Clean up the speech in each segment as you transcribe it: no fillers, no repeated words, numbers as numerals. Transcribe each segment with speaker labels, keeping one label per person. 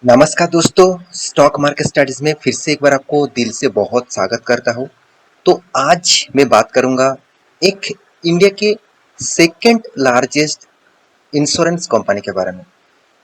Speaker 1: नमस्कार दोस्तों, stock market studies में फिर से एक बार आपको दिल से बहुत स्वागत करता हूं। तो आज मैं बात करूंगा एक इंडिया के सेकंड लार्जेस्ट इंश्योरेंस कंपनी के बारे में।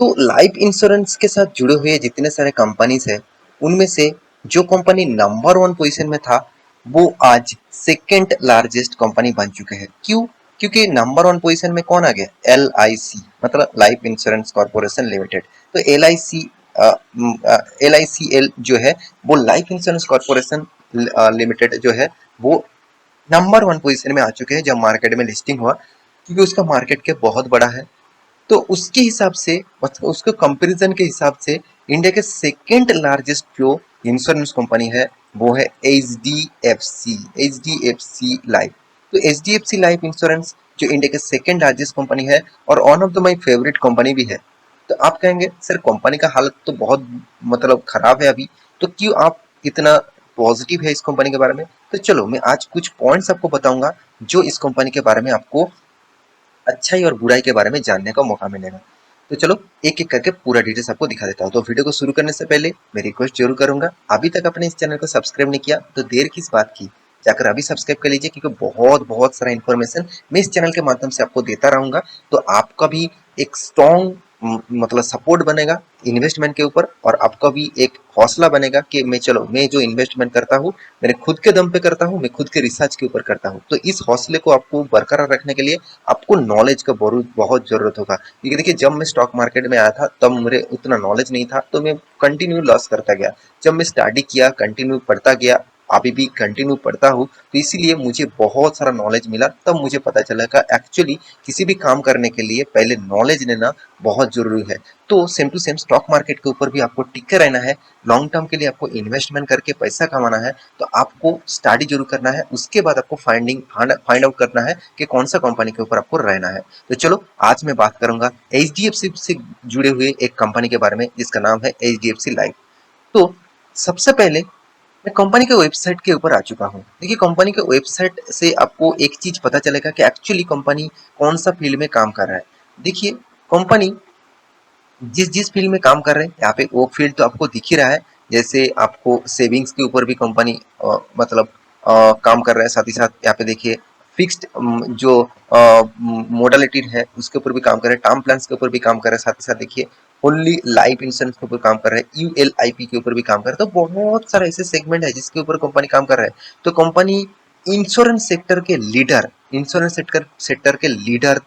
Speaker 1: तो लाइफ इंश्योरेंस के साथ जुड़े हुए जितने सारे कंपनीज है, उनमें से जो कंपनी नंबर वन पोजीशन में था, वो आज सेकंड लार्जेस्ट कंपनी बन चुके हैं। क्यों? क्योंकि नंबर वन पोजीशन में कौन आ गया? एल आई सी, मतलब लाइफ इंश्योरेंस कॉर्पोरेशन लिमिटेड। तो एल आई सी एल जो है, वो लाइफ इंश्योरेंस कॉर्पोरेशन लिमिटेड जो है, वो नंबर वन पोजीशन में आ चुके हैं जब मार्केट में लिस्टिंग हुआ, क्योंकि उसका मार्केट कैप बहुत बड़ा है। तो उसके हिसाब से, मतलब उसके कंपैरिजन के हिसाब से, इंडिया के सेकंड लार्जेस्ट जो इंश्योरेंस कंपनी है, वो है H D F C life. तो H D F C life insurance जो इंडिया के सेकंड लार्जेस्ट कंपनी है और one of the my favourite company भी है। तो आप कहेंगे सर, कंपनी का हालत तो बहुत मतलब खराब है अभी, तो क्यों आप इतना पॉजिटिव है इस कंपनी के बारे में? तो चलो मैं आज कुछ पॉइंट्स आपको बताऊंगा जो इस कंपनी के बारे में आपको अच्छाई और बुराई के बारे में जानने का मौका मिलेगा। तो चलो एक एक करके पूरा डिटेल्स आपको दिखा देता हूँ। तो वीडियो को शुरू करने से पहले मैं रिक्वेस्ट जरूर करूंगा, अभी तक आपने इस चैनल को सब्सक्राइब नहीं किया तो देर किस बात की, जाकर अभी सब्सक्राइब कर लीजिए, क्योंकि बहुत बहुत सारा इन्फॉर्मेशन मैं इस चैनल के माध्यम से आपको देता रहूंगा। तो आपका भी एक स्ट्रॉन्ग मतलब सपोर्ट बनेगा इन्वेस्टमेंट के ऊपर, और आपका भी एक हौसला बनेगा कि मैं जो इन्वेस्टमेंट करता हूँ, मेरे खुद के दम पे करता हूँ, मैं खुद के रिसर्च के ऊपर करता हूँ। तो इस हौसले को आपको बरकरार रखने के लिए आपको नॉलेज का बहुत बहुत जरूरत होगा, क्योंकि देखिए जब मैं स्टॉक मार्केट में आया था तब मुझे उतना नॉलेज नहीं था, तो मैं कंटिन्यू लॉस करता गया। जब मैं स्टडी किया, कंटिन्यू पढ़ता गया, अभी भी कंटिन्यू पढ़ता हूँ, तो इसीलिए मुझे बहुत सारा नॉलेज मिला। तब मुझे पता चला कि एक्चुअली किसी भी काम करने के लिए पहले नॉलेज लेना बहुत जरूरी है। तो same to same stock market के ऊपर भी आपको टिके रहना है, लॉन्ग टर्म के लिए आपको इन्वेस्टमेंट करके पैसा कमाना है, तो आपको स्टडी जरूर करना है। उसके बाद आपको फाइंड आउट करना है कि कौन सा कंपनी के ऊपर आपको रहना है। तो चलो आज मैं बात करूंगा एच डी एफ सी से जुड़े हुए एक कंपनी के बारे में, जिसका नाम है H D F C life. तो सबसे पहले मैं कंपनी के वेबसाइट के ऊपर आ चुका हूँ। देखिए कंपनी के वेबसाइट से आपको एक चीज पता चलेगा कि एक्चुअली कंपनी कौन सा फील्ड में काम कर रहा है। देखिए कंपनी जिस जिस फील्ड में काम कर रहे हैं, यहाँ पे वो फील्ड तो आपको दिख ही रहा है। जैसे आपको सेविंग्स के ऊपर भी कंपनी मतलब काम कर रहा है, साथ ही साथ यहाँ पे देखिए फिक्स्ड जो मोडालिटी है उसके ऊपर भी काम कर रहे हैं, टर्म प्लान्स के ऊपर भी काम कर रहे हैं, साथ ही साथ देखिए ओनली लाइफ इंश्योरेंस के ऊपर काम कर रहे हैं, यूएलआईपी के ऊपर भी काम कर रहे हैं। तो बहुत सारे ऐसे सेगमेंट है जिसके ऊपर कंपनी काम कर रहा है। तो कंपनी इंश्योरेंस सेक्टर के लीडर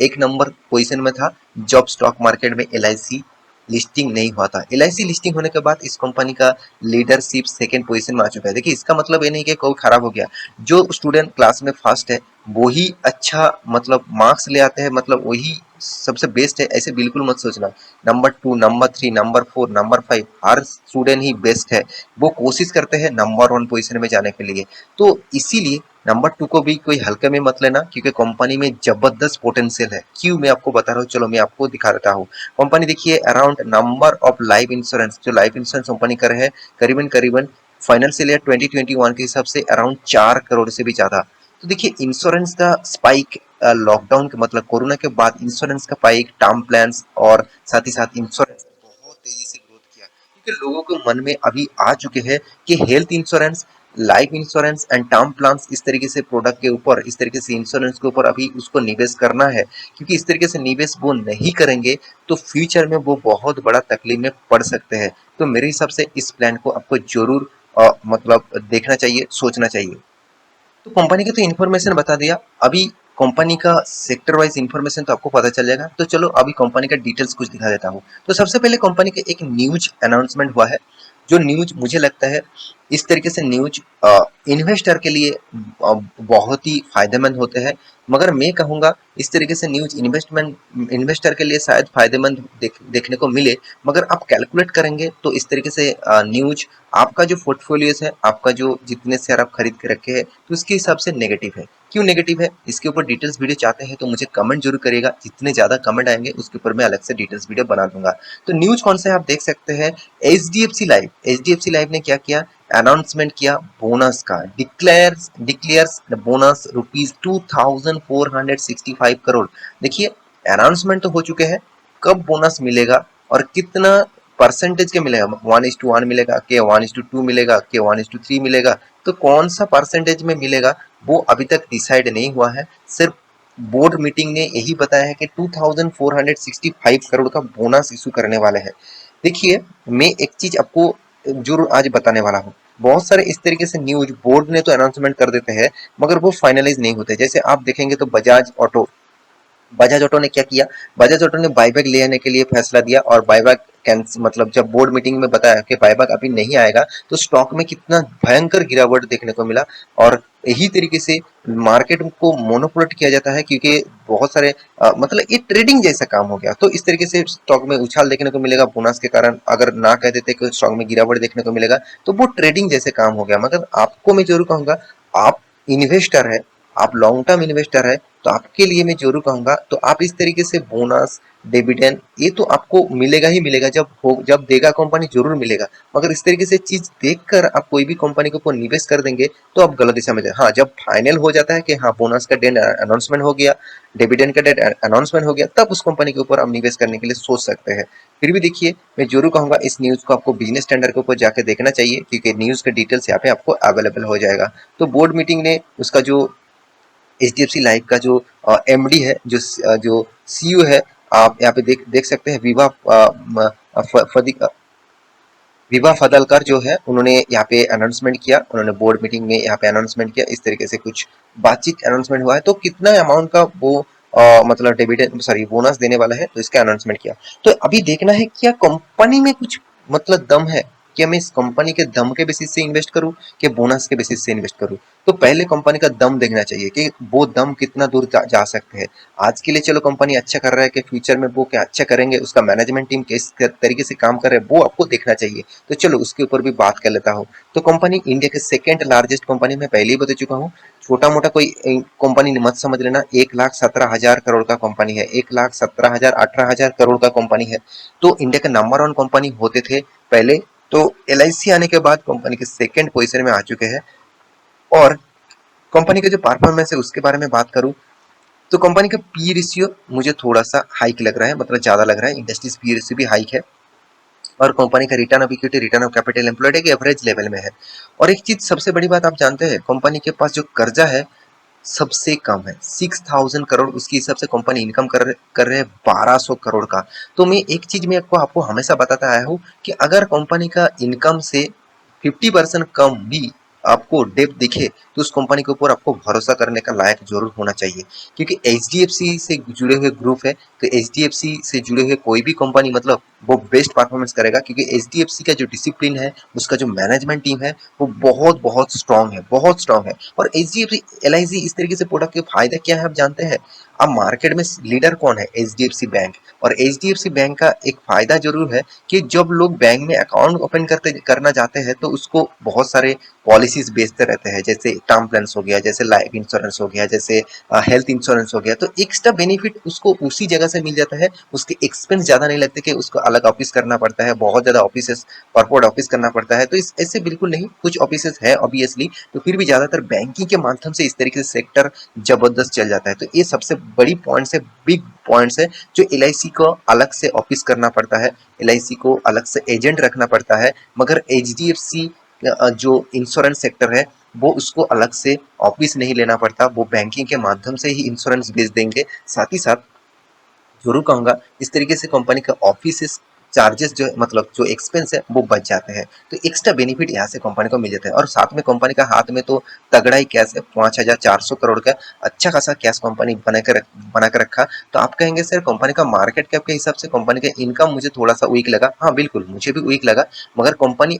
Speaker 1: एक नंबर पोजीशन में था जब स्टॉक मार्केट में एलआईसी लिस्टिंग नहीं हुआ था। एलआईसी लिस्टिंग होने के बाद इस कंपनी का लीडरशिप सेकंड पोजीशन में आ चुका है। देखिए इसका मतलब ये नहीं कि कोई खराब हो गया। जो स्टूडेंट क्लास में फर्स्ट है वही अच्छा मतलब मार्क्स ले आते हैं, मतलब वही सबसे बेस्ट है, ऐसे बिल्कुल मत सोचना। Number two, number three, number four, number five, हर स्टूडेंट ही बेस्ट है। वो कोशिश करते हैं नंबर वन पोजीशन में जाने के लिए। तो इसीलिए नंबर टू को भी कोई हल्के में मत लेना, क्योंकि कंपनी में जबरदस्त पोटेंशियल है। क्यों मैं आपको बता रहा हूँ, चलो मैं आपको दिखा देता हूँ। कंपनी देखिए around number of life insurance, जो लाइफ इंश्योरेंस कंपनी कर है, करीबन करीबन फाइनेंशियल ईयर 2021 के हिसाब से अराउंड 4 करोड़ से भी ज्यादा। तो देखिए इंश्योरेंस का स्पाइक लॉकडाउन के मतलब कोरोना के बाद इंश्योरेंस का स्पाइक, टर्म प्लान्स और साथ ही साथ इंश्योरेंस बहुत तेजी से ग्रोथ किया, क्योंकि लोगों के मन में अभी आ चुके हैं कि health insurance, life insurance and term plans, इस तरीके से प्रोडक्ट के ऊपर, इस तरीके से इंश्योरेंस के ऊपर अभी उसको निवेश करना है। क्योंकि इस तरीके से निवेश वो नहीं करेंगे तो फ्यूचर में वो बहुत बड़ा तकलीफ में पड़ सकते हैं। तो मेरे हिसाब से इस प्लान को आपको जरूर मतलब देखना चाहिए, सोचना चाहिए। तो कंपनी की तो इन्फॉर्मेशन बता दिया, अभी कंपनी का सेक्टर वाइज इन्फॉर्मेशन तो आपको पता चल जाएगा। तो चलो अभी कंपनी का डिटेल्स कुछ दिखा देता हूँ। तो सबसे पहले कंपनी के एक न्यूज अनाउंसमेंट हुआ है, जो न्यूज मुझे लगता है इस तरीके से न्यूज इन्वेस्टर के लिए बहुत ही फायदेमंद होते हैं। मगर मैं कहूँगा इस तरीके से न्यूज इन्वेस्टर के लिए शायद फायदेमंद देखने को मिले, मगर आप कैलकुलेट करेंगे तो इस तरीके से न्यूज आपका जो पोर्टफोलियोज है, आपका जो जितने शेयर आप खरीद के रखे हैं, तो उसके हिसाब से नेगेटिव है। क्यों नेगेटिव है, इसके ऊपर डिटेल्स वीडियो चाहते हैं तो मुझे कमेंट जरूर करिएगा। जितने ज्यादा कमेंट आएंगे उसके ऊपर मैं अलग से डिटेल्स वीडियो बना दूंगा। तो न्यूज कौन सा है आप देख सकते हैं। H D F C life ने क्या किया, अनाउंसमेंट किया बोनस का, डिक्लेयर्स बोनस रुपीज 2465 करोड़। देखिए अनाउंसमेंट तो हो चुके हैं, कब बोनस मिलेगा और कितना परसेंटेज के मिलेगा, 1:1 मिलेगा के 1:2 मिलेगा के 1:3 मिलेगा, तो कौन सा परसेंटेज में मिलेगा वो अभी तक डिसाइड नहीं हुआ है। सिर्फ बोर्ड मीटिंग ने यही बताया है कि 2465 करोड़ का बोनस इशू करने वाले हैं। देखिए, मैं एक चीज आपको जरूर आज बताने वाला हूँ। बहुत सारे इस तरीके से न्यूज बोर्ड ने तो अनाउंसमेंट कर देते हैं, मगर वो फाइनलाइज नहीं होते। जैसे आप देखेंगे तो बजाज ऑटो ने क्या किया, बजाज ऑटो ने बायबैक ले आने के लिए फैसला दिया, और बायबैक कैंसिल, मतलब जब बोर्ड मीटिंग में बताया कि बायबैक अभी नहीं आएगा, तो स्टॉक में कितना भयंकर गिरावट देखने को मिला। और यही तरीके से मार्केट को मोनोपोलेट किया जाता है, क्योंकि बहुत सारे मतलब ये ट्रेडिंग जैसा काम हो गया। तो इस तरीके से स्टॉक में उछाल देखने को मिलेगा बोनस के कारण। अगर ना कह देते कि स्टॉक में गिरावट देखने को मिलेगा, तो वो ट्रेडिंग जैसे काम हो गया। मगर आपको मैं जरूर कहूंगा, आप इन्वेस्टर है, आप लॉन्ग टर्म इन्वेस्टर है, तो आपके लिए मैं जरूर कहूंगा, तो आप इस तरीके से बोनस, डिविडेंड, ये तो आपको मिलेगा ही मिलेगा, जब देगा कंपनी जरूर मिलेगा। मगर इस तरीके से चीज देखकर आप कोई भी कंपनी के ऊपर निवेश कर देंगे तो आप गलत दिशा में जाए। हाँ, जब फाइनल हो जाता है कि हाँ बोनस का डेट अनाउंसमेंट हो गया, डिविडेंड का डेट अनाउंसमेंट हो गया, तब उस कंपनी के ऊपर आप निवेश करने के लिए सोच सकते हैं। फिर भी देखिए, मैं जरूर कहूंगा इस न्यूज को आपको बिजनेस स्टैंडर्ड के ऊपर जाकर देखना चाहिए, क्योंकि न्यूज के डिटेल्स यहाँ पे आपको अवेलेबल हो जाएगा। तो बोर्ड मीटिंग ने उसका जो एचडीएफसी लाइफ का जो एमडी है, जो सीईओ है, आप यहाँ पे देख सकते हैं, विभा फदलकर जो है, उन्होंने यहाँ पे अनाउंसमेंट किया। उन्होंने बोर्ड मीटिंग में यहाँ पे अनाउंसमेंट किया, इस तरीके से कुछ बातचीत अनाउंसमेंट हुआ है। तो कितना अमाउंट का वो मतलब डिविडेंड सॉरी बोनस देने वाला है, तो इसका अनाउंसमेंट किया। तो अभी देखना है क्या कंपनी में कुछ मतलब दम है, क्या मैं इस कंपनी के दम के बेसिस से इन्वेस्ट करूं कि बोनस के बेसिस से इन्वेस्ट करूं। तो पहले कंपनी का दम देखना चाहिए कि वो दम कितना दूर जा सकते हैं। आज के लिए चलो कंपनी अच्छा कर रहा है, कि फ्यूचर में वो क्या अच्छा करेंगे, उसका मैनेजमेंट टीम किस तरीके से काम कर रहे हैं, वो आपको देखना चाहिए। तो चलो उसके ऊपर भी बात कर लेता हूँ। तो कंपनी इंडिया के सेकेंड लार्जेस्ट कंपनी में पहले ही बता चुका हूँ। छोटा मोटा कोई कंपनी मत समझ लेना, 1,17,000 करोड़ का कंपनी है, 1,17,000 18,000 करोड़ का कंपनी है। तो इंडिया के नंबर 1 कंपनी होते थे पहले। तो एलआईसी आने के बाद कंपनी के सेकेंड पोजीशन में आ चुके हैं। और कंपनी का जो परफॉर्मेंस है उसके बारे में बात करूं, तो कंपनी का पी रेशियो मुझे थोड़ा सा हाइक लग रहा है, मतलब ज्यादा लग रहा है। इंडस्ट्रीज पी रेशियो भी हाइक है, और कंपनी का return of equity, return of capital employed एक एवरेज लेवल में है। और एक चीज सबसे बड़ी बात आप जानते हैं, कंपनी के पास जो कर्जा है सबसे कम है, 6,000 करोड़। उसके हिसाब से कंपनी इनकम कर रहे हैं 1,200 करोड़ का। तो मैं एक चीज में आपको हमेशा बताता आया हूँ कि अगर कंपनी का इनकम से 50% कम भी आपको डेप दिखे, तो उस कंपनी के ऊपर आपको भरोसा करने का लायक जरूर होना चाहिए। क्योंकि एचडीएफसी से जुड़े हुए ग्रुप है, तो एचडीएफसी से जुड़े हुए कोई भी कंपनी मतलब वो बेस्ट परफॉर्मेंस करेगा, क्योंकि एचडीएफसी का जो डिसिप्लिन है, उसका जो मैनेजमेंट टीम है, वो बहुत बहुत स्ट्रांग है, बहुत स्ट्रांग है। और एचडीएफसी एलआईसी इस तरीके से प्रोडक्ट के फायदे क्या है आप जानते हैं। अब मार्केट में लीडर कौन है, एचडीएफसी बैंक। और एचडीएफसी बैंक का एक फायदा जरूर है कि जब लोग बैंक में अकाउंट ओपन करना चाहते हैं, तो उसको बहुत सारे पॉलिसीज बेचते रहते हैं, जैसे टर्म प्लान्स हो गया, जैसे लाइफ इंश्योरेंस हो गया, जैसे हेल्थ इंश्योरेंस हो गया। तो एक्स्ट्रा बेनिफिट उसको उसी जगह से मिल जाता है, उसके एक्सपेंस ज्यादा नहीं लगते कि उसको अलग ऑफिस करना पड़ता है, बहुत ज्यादा ऑफिस कॉर्पोरेट ऑफिस करना पड़ता है। तो इस ऐसे बिल्कुल नहीं, कुछ ऑफिस है ऑब्वियसली, तो फिर भी ज्यादातर बैंकिंग के माध्यम से इस तरीके से सेक्टर जबरदस्त चल जाता है। तो ये सबसे बड़ी पॉइंट्स है, बिग पॉइंट्स है, जो एलआईसी को अलग से ऑफिस करना पड़ता है, एलआईसी को अलग से एजेंट रखना पड़ता है। मगर एचडीएफसी जो इंश्योरेंस सेक्टर है, वो उसको अलग से ऑफिस नहीं लेना पड़ता, वो बैंकिंग के माध्यम से ही इंश्योरेंस बेच देंगे। साथ ही साथ जरूर कहूंगा, इस तरीके से कंपनी का ऑफिस चार्जेस जो मतलब जो एक्सपेंस है वो बच जाते हैं। तो एक्स्ट्रा बेनिफिट यहाँ से कंपनी को मिल जाता है। और साथ में कंपनी का हाथ में तो तगड़ा ही कैश है, 5,400 करोड़ का अच्छा खासा कैश कंपनी बना कर रखा। तो आप कहेंगे सर कंपनी का मार्केट कैप के हिसाब से कंपनी का इनकम मुझे थोड़ा सा वीक लगा। हाँ बिल्कुल, मुझे भी वीक लगा। मगर कंपनी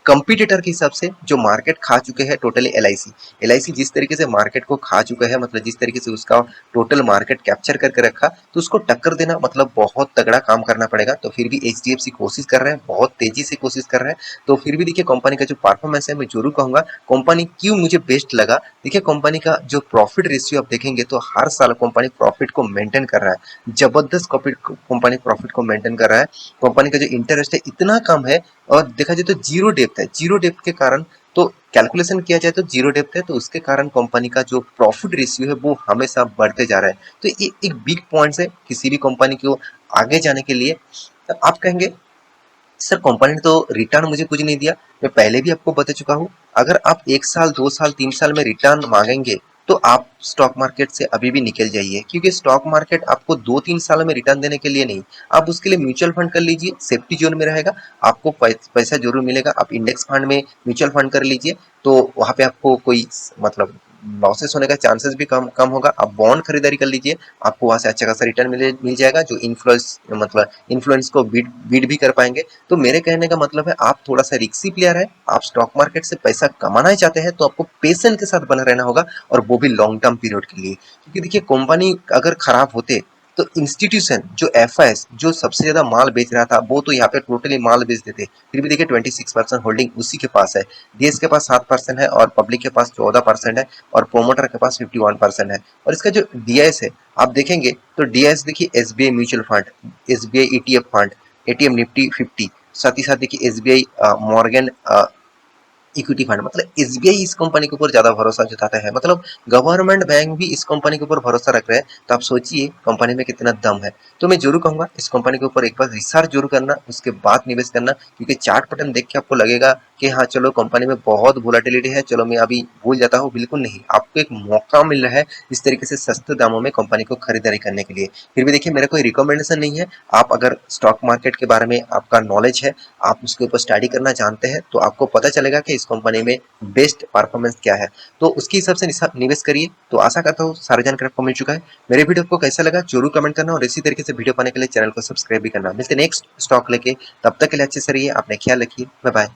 Speaker 1: कंपटीटर के हिसाब से जो मार्केट खा चुके हैं टोटली एलआईसी, एलआईसी जिस तरीके से मार्केट को खा चुका है, मतलब जिस तरीके से उसका टोटल मार्केट कैप्चर करके रखा, तो उसको टक्कर देना मतलब बहुत तगड़ा काम करना पड़ेगा। तो फिर भी एचडीएफसी कोशिश कर रहे हैं, बहुत तेजी से कोशिश कर रहे हैं। तो फिर भी देखिए कंपनी का जो परफॉर्मेंस है, मैं जरूर कहूंगा कंपनी क्यों मुझे बेस्ट लगा। देखिए कंपनी का जो प्रॉफिट रेशियो आप देखेंगे, तो हर साल कंपनी प्रॉफिट को मेंटेन कर रहा है, जबरदस्त कंपनी प्रॉफिट को मेंटेन कर रहा है। कंपनी का जो इंटरेस्ट है इतना कम है, और देखा जाए तो जीरो डेप्थ है। जीरो डेप्थ के कारण, तो कैलकुलेशन किया जाए तो जीरो डेप्थ है, तो उसके कारण कंपनी का जो प्रॉफिट रेशियो है वो हमेशा बढ़ते जा रहा है। तो ये एक बिग पॉइंट है किसी भी कंपनी को आगे जाने के लिए। तो आप कहेंगे सर कंपनी ने तो रिटर्न मुझे कुछ नहीं दिया, मैं पहले भी आपको बता चुका हूँ। अगर आप 1 साल, 2 साल, 3 साल में रिटर्न माँगेंगे, तो आप स्टॉक मार्केट से अभी भी निकल जाइए, क्योंकि स्टॉक मार्केट आपको 2-3 साल में रिटर्न देने के लिए नहीं, आप उसके लिए म्यूचुअल फंड कर लीजिए, सेफ्टी ज़ोन में रहेगा, आपको पैसा ज़रूर मिलेगा। आप इंडेक्स फंड में म्यूचुअल फंड कर लीजिए, तो वहाँ पे आपको कोई मतलब लॉसेस होने का चांसेस भी कम कम होगा। आप बॉन्ड खरीदारी कर लीजिए, आपको वहाँ से अच्छा खासा रिटर्न मिल जाएगा, जो इन्फ्लुएंस को बीट भी कर पाएंगे। तो मेरे कहने का मतलब है, आप थोड़ा सा रिक्सी प्लेयर है, आप स्टॉक मार्केट से पैसा कमाना ही चाहते हैं, तो आपको पेशेंस के साथ बना रहना होगा, और वो भी लॉन्ग टर्म पीरियड के लिए। क्योंकि देखिए, कंपनी अगर खराब होते, तो इंस्टीट्यूशन जो एफआईएस जो सबसे ज्यादा माल बेच रहा था, वो तो यहाँ पे टोटली माल बेच देते, फिर भी देखिए 26% होल्डिंग उसी के पास है। डीएस के पास 7% है, और पब्लिक के पास 14% है, और प्रोमोटर के पास 51% है। और इसका जो डीआईएस है, आप देखेंगे तो डीआईएस देखिए, SBI mutual fund, SBI ETF fund, ATM Nifty 50, साथ ही साथ देखिए एसबीआई मॉर्गन इक्विटी फंड, मतलब एसबीआई इस कंपनी के ऊपर ज्यादा भरोसा जताता है, मतलब गवर्नमेंट बैंक भी इस कंपनी के ऊपर भरोसा रख रहे हैं। तो आप सोचिए कंपनी में कितना दम है। तो मैं जरूर कहूंगा, इस कंपनी के ऊपर एक बार रिसर्च जरूर करना, उसके बाद निवेश करना, क्योंकि चार्ट पैटर्न देख के आपको लगेगा कि हाँ चलो, कंपनी में बहुत वोलेटिलिटी है, चलो मैं अभी भूल जाता हूँ। बिल्कुल नहीं, आपको एक मौका मिल रहा है इस तरीके से सस्ते दामों में कंपनी को खरीदारी करने के लिए। फिर भी देखिए, मेरा कोई रिकमेंडेशन नहीं है। आप अगर स्टॉक मार्केट के बारे में आपका नॉलेज है, आप उसके ऊपर स्टडी करना जानते हैं, तो आपको पता चलेगा कि इस कंपनी में बेस्ट परफॉर्मेंस क्या है। तो उसके हिसाब से निवेश करिए। तो आशा करता हूँ सारी जानकारी आपको मिल चुका है। मेरे वीडियो को कैसा लगा जरूर कमेंट करना, और इसी तरीके से वीडियो पाने के लिए चैनल को सब्सक्राइब भी करना। मिलते नेक्स्ट स्टॉक लेके, तब तक के लिए अच्छे से रहिए, अपने ख्याल रखिए, बाय बाय।